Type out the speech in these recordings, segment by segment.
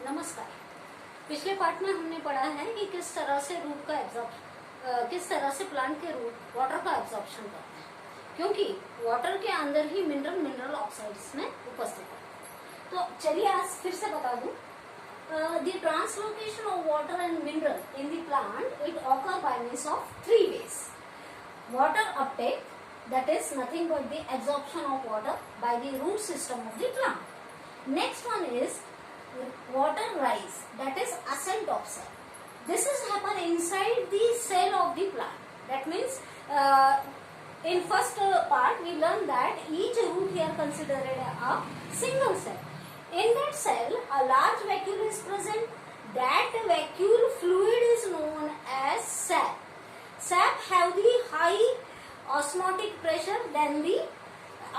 नमस्कार। पिछले पार्ट में हमने पढ़ा है कि किस तरह से रूट का किस तरह से प्लांट के रूट वाटर का एब्जॉर्प्शन करते हैं, क्योंकि वाटर के अंदर ही मिनरल ऑक्साइड्स में उपस्थित है। तो चलिए आज फिर से बता दूं, the translocation of water and mineral in the plant it occur by means of three ways. Water uptake, that is nothing but the absorption of water by the root system of the plant. Next one is water rise, that is ascent of cell. This is happen inside the cell of the plant. That means in first part we learned that each root here considered a single cell. In that cell a large vacuole is present. That vacuole fluid is known as sap. Sap have the high osmotic pressure than the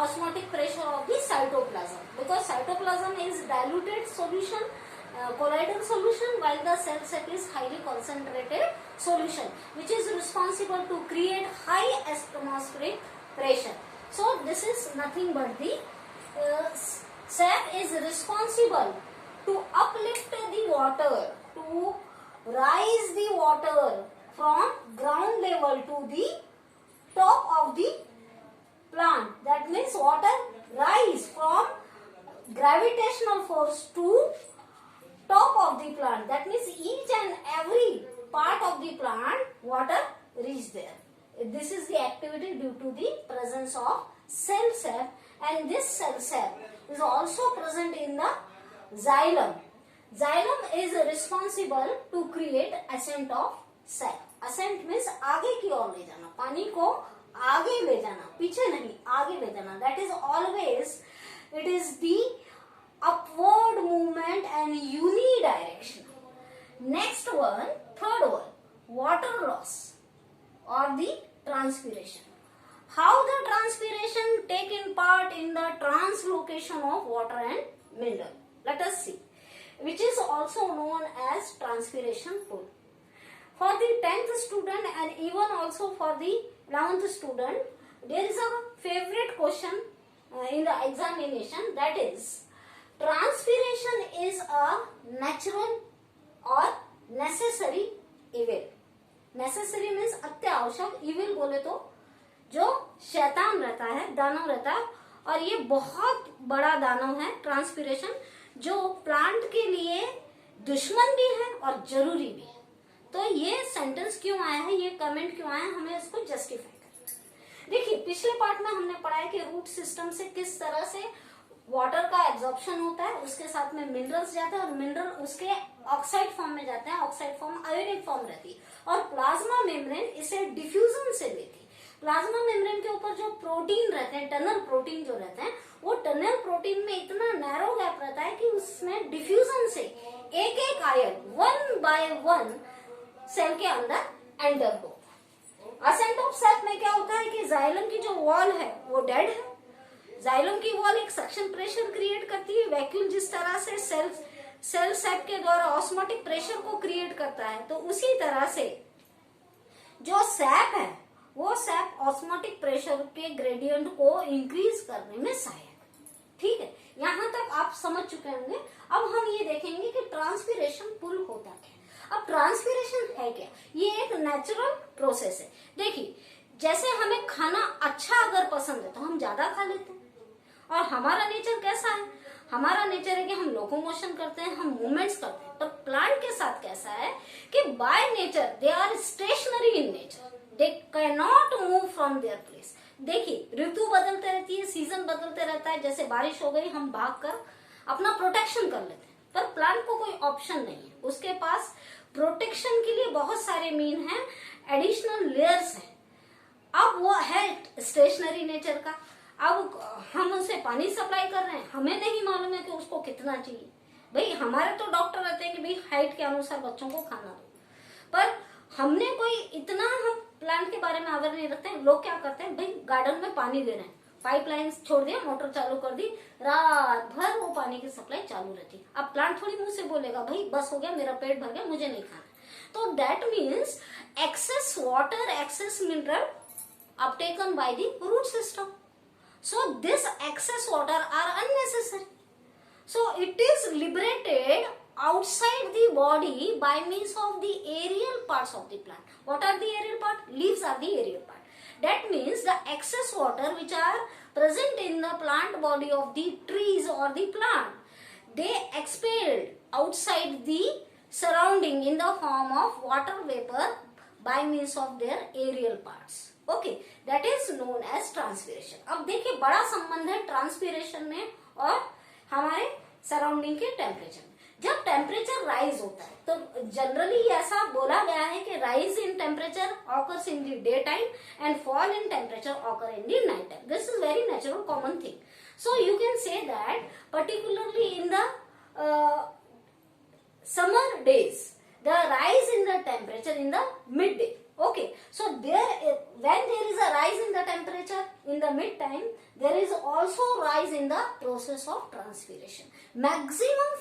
osmotic pressure of the cytoplasm, because cytoplasm is diluted solution, colloidal solution, while the cell sap is highly concentrated solution, which is responsible to create high atmospheric pressure. So this is nothing but the sap is responsible to uplift the water, to rise the water from ground level to the top of the plant. That means water rise from gravitational force to top of the plant. That means each and every part of the plant water reach there. This is the activity due to the presence of cell sap, and this cell sap is also present in the xylem. Xylem is responsible to create ascent of sap. Ascent means आगे की ओर ले जाना, पानी को आगे ले जाना, पीछे नहीं आगे ले जाना. That is always, it is the upward movement and unidirectional. Next one, third one, water loss or the transpiration. How the transpiration take in part in the translocation of water and mineral? Let us see, which is also known as transpiration pull. For the 10th student and even also for the 11th student, there is a favorite question in the examination, that is, transpiration is a natural or necessary evil. Necessary means अत्यावश्यक, evil बोले तो जो शैतान रहता है, दानव रहता है, और ये बहुत बड़ा दानव है ट्रांसपिरेशन, जो प्लांट के लिए दुश्मन भी है और जरूरी भी है. तो ये सेंटेंस क्यों आया है, ये कमेंट क्यों आया है, हमें इसको जस्टिफाई करना है. देखिए पिछले पार्ट में हमने पढ़ा है कि रूट सिस्टम से किस तरह से वाटर का एब्जॉर्प्शन होता है, उसके साथ में मिनरल्स जाते हैं और मिनरल उसके ऑक्साइड फॉर्म में जाते हैं. ऑक्साइड फॉर्म आयोनिक फॉर्म रहती है और प्लाज्मा मेम्ब्रेन इसे डिफ्यूजन से लेती है. प्लाज्मा मेम्ब्रेन के ऊपर जो प्रोटीन रहते हैं, टनल प्रोटीन जो रहते हैं, वो टनल प्रोटीन में इतना नैरो गैप रहता है कि उसमें डिफ्यूजन से एक एक ion one by one cell के अंदर एंटर हो. असेंट ऑफ सैप में क्या होता है कि जाइलम की जो वॉल है वो डेड है. जाइलम की वॉल एक सक्शन प्रेशर क्रिएट करती है. वैक्यूम जिस तरह से सेल सैप के द्वारा ऑस्मोटिक प्रेशर को क्रिएट करता है, तो उसी तरह से जो सैप है वो सैप ऑस्मोटिक प्रेशर के ग्रेडियंट को इंक्रीज करने में सहायक. ठीक है, यहां तक आप समझ चुके होंगे. अब हम ये देखेंगे कि ट्रांसपिरेशन पुल होता क्या. अब ट्रांसपिरेशन है क्या, ये एक नेचुरल प्रोसेस है. देखिए जैसे हमें खाना अच्छा अगर पसंद है तो हम ज्यादा खा लेते हैं, और हमारा नेचर कैसा है, हमारा नेचर है कि हम लोकोमोशन करते हैं, हम मूवमेंट्स करते हैं. पर प्लांट के साथ कैसा है कि by nature they are stationary in nature, they cannot move from their place. देखिए ऋतु बदलते रहती है, सीजन बदलते रहता है. जैसे बारिश हो गई, हम भागकर अपना प्रोटेक्शन कर लेते हैं, पर प्लांट को कोई ऑप्शन नहीं है. उसके पास प्रोटेक्शन के लिए बहुत सारे मीन हैं, एडिशनल लेयर्स हैं. अब वो है स्टेशनरी नेचर का. अब हम उसे पानी सप्लाई कर रहे हैं, हमें नहीं मालूम है कि उसको कितना चाहिए. भाई हमारे तो डॉक्टर रहते हैं कि भाई हाइट के अनुसार बच्चों को खाना दो, पर हमने कोई इतना हम प्लांट के बारे में अवेयर नहीं रखते हैं. लोग क्या करते हैं, भाई गार्डन में पानी दे रहे हैं, पाइपलाइन छोड़ दिया, मोटर चालू कर दी, रात भर वो पानी की सप्लाई चालू रहती है. अब प्लांट थोड़ी मुंह से बोलेगा भाई बस हो गया, मेरा पेट भर गया, मुझे नहीं खाना. तो that means excess water, excess mineral uptaken by the root system. So this excess water are unnecessary. So it is liberated outside the body by means of the aerial parts of the plant. What are the aerial part? Leaves are the aerial part. That means the excess water which are present in the plant body of the trees or the plant, they expelled outside the surrounding in the form of water vapor by means of their aerial parts. Okay, that is known as transpiration. अब देखिए बड़ा संबंध है transpiration में और हमारे surrounding के temperature में. जब टेम्परेचर राइज होता है तो जनरली ऐसा बोला गया है कि rise in temperature occurs in the day time and fall in temperature occur in the night time. This is very natural common thing. So you can say that particularly in the summer days, the rise in the temperature in the midday. Okay, so when there is a rise in the temperature in the mid time, there is also rise in the process of transpiration. Maximum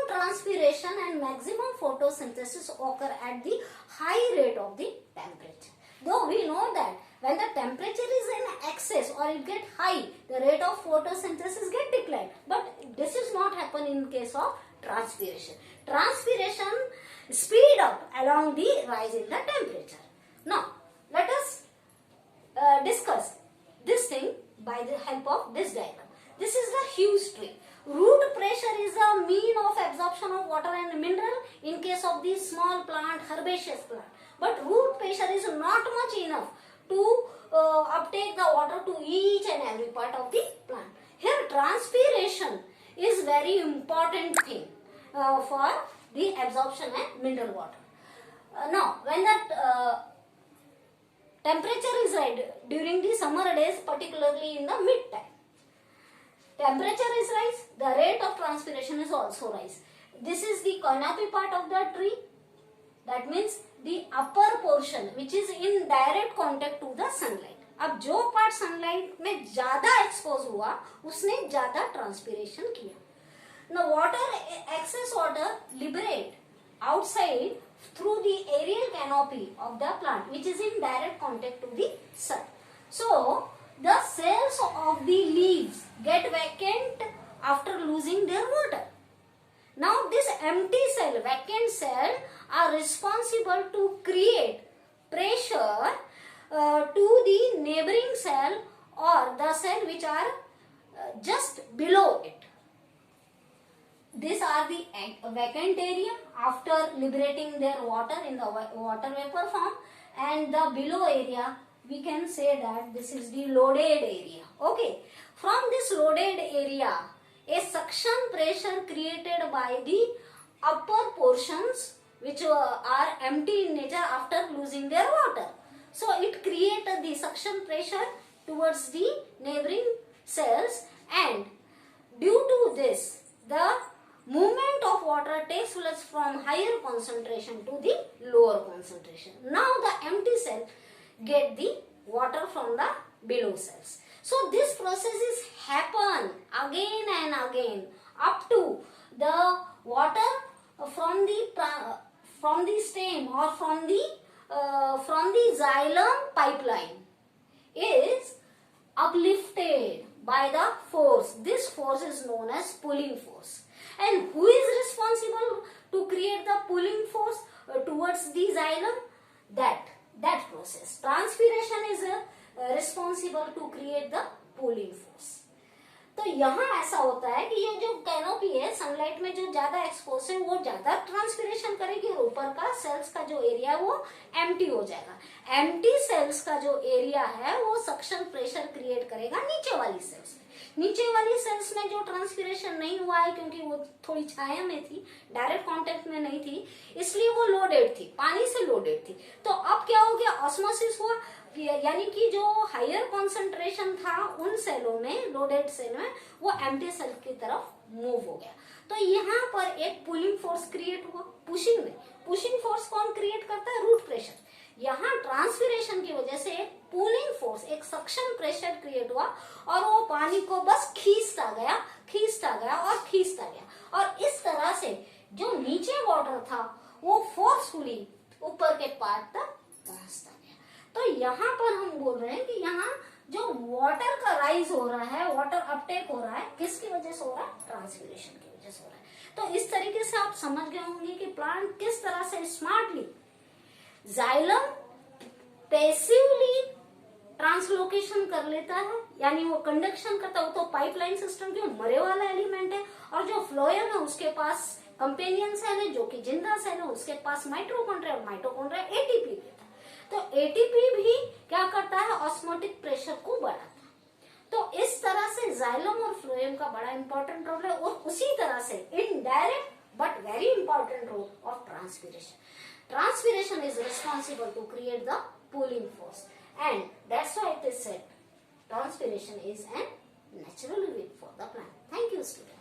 transpiration and maximum photosynthesis occur at the high rate of the temperature. Though we know that when the temperature is in excess or it get high, the rate of photosynthesis get declined. But this is not happen in case of transpiration. Transpiration speed up along the rise in the temperature. Now, let us discuss this thing by the help of this diagram. This is the huge tree. Root pressure is the mean of absorption of water and mineral in case of the small plant, herbaceous plant. But root pressure is not much enough to uptake the water to each and every part of the plant. Here transpiration is very important thing for the absorption of mineral water. Now when the temperature is right during the summer days, particularly in the mid time, temperature is rise, the rate of transpiration is also rise. This is the canopy part of the tree. That means the upper portion which is in direct contact to the sunlight. अब जो part sunlight में ज्यादा expose हुआ उसने ज्यादा transpiration किया. Now water, excess water liberate outside through the aerial canopy of the plant which is in direct contact to the sun. So the cells of the leaves get vacant after losing their water. Now this empty cell, vacant cell are responsible to create pressure to the neighboring cell or the cell which are just below it. These are the vacant area after liberating their water in the water vapor form, and the below area we can say that this is the loaded area. Okay, from this loaded area a suction pressure created by the upper portions which are empty in nature after losing their water. So it created the suction pressure towards the neighboring cells, and due to this the movement of water takes place from higher concentration to the lower concentration. Now the empty cell get the water from the below cells. So this process is happen again and again up to the water from the stem or from the xylem pipeline is uplifted by the force. This force is known as pulling force. And who is responsible to create the pulling force towards the xylem? That process. Transpiration is responsible to create the pulling force. तो यहाँ ऐसा होता है कि ये जो canopy है sunlight में जो ज्यादा एक्सपोज है वो ज्यादा ट्रांसपिरेशन करेगी और ऊपर का सेल्स का जो एरिया है वो एम्प्टी हो जाएगा. एम्प्टी सेल्स का जो एरिया है वो सक्शन प्रेशर क्रिएट करेगा नीचे वाली सेल्स में. नीचे वाली सेल्स में जो ट्रांसपिरेशन नहीं हुआ है क्योंकि वो थोड़ी छाया में थी, डायरेक्ट कांटेक्ट में नहीं थी, इसलिए वो लोडेड थी, पानी से लोडेड थी. तो अब क्या हो गया, ऑस्मोसिस हुआ, यानी कि जो हायर कॉन्सेंट्रेशन था उन सेलों में, लोडेड सेल में, वो एम्प्टी सेल की तरफ मूव हो गया. तो यहाँ पर एक पुलिंग फोर्स क्रिएट हुआ पुशिंग में. पुशिंग फोर्स कौन क्रिएट करता है? Root pressure. यहाँ ट्रांसपिरेशन की वजह से एक पुलिंग फोर्स, एक सक्शन प्रेशर क्रिएट हुआ और वो पानी को बस खींचता गया और खींचता गया. और इस तरह से जो नीचे वाटर था वो फोर्सफुली ऊपर के पार्ट तक पहुंचता गया. तो यहाँ पर हम बोल रहे हैं कि यहाँ जो वाटर का राइज हो रहा है, वाटर अपटेक हो रहा है, किसकी वजह से हो रहा है? ट्रांसपीरेशन की वजह से हो रहा है। तो इस तरीके से आप समझ गए होंगे कि प्लांट किस तरह से स्मार्टली जाइलम पैसिवली ट्रांसलोकेशन कर लेता है, यानी वो कंडक्शन करता है। वो तो पाइपलाइन सिस्टम जो मरे वाला एलिमेंट है, और जो फ्लोएम है उसके पास कंपेनियन सेल है जो कि जिंदा सेल है, उसके पास माइटोकॉन्ड्रिया, और माइटोकॉन्ड्रिया एटीपी देता है। तो एटीपी भी क्या करता है? ऑस्मोटिक प्रेशर को बढ़ाता है। तो इस तरह से जाइलम और फ्लोएम का बड़ा इंपॉर्टेंट रोल है, और उसी तरह से indirect but very important role of transpiration. Transpiration is responsible to create the pooling force, and that's why it is said transpiration is a natural way for the plant. Thank you, students.